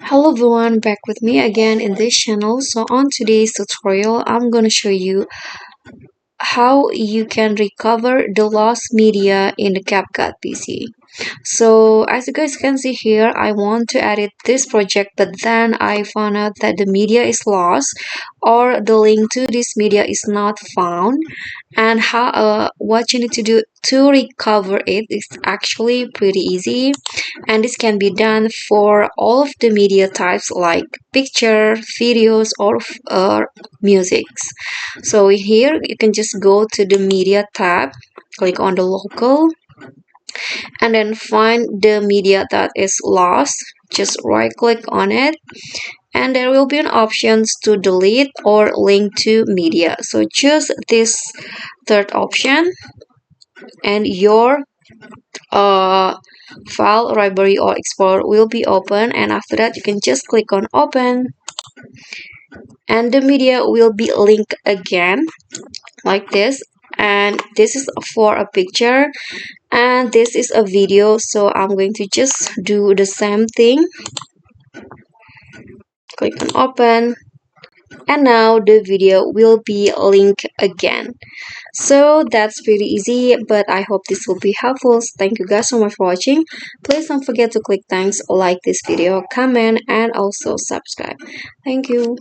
Hello everyone, back with me again in this channel. So on today's tutorial, I'm gonna show you how you can recover the lost media in the CapCut PC. So as you guys can see here, I want to edit this project, but then I found out that the media is lost or the link to this media is not found. And what you need to do to recover it is actually pretty easy, and this can be done for all of the media types like picture, videos, or musics. So here you can just go to the media tab, click on the local, and then find the media that is lost. Just right click on it, and there will be an options to delete or link to media. So choose this third option, and your uh, file library or explorer will be open, and after that you can just click on open, and the media will be linked again like this. And this is for a picture, and this is a video, so I'm going to just do the same thing. Click on open, and now the video will be linked again. So that's pretty easy, but I hope this will be helpful. Thank you guys so much for watching. Please don't forget to click thanks, like this video, comment, and also subscribe. Thank you.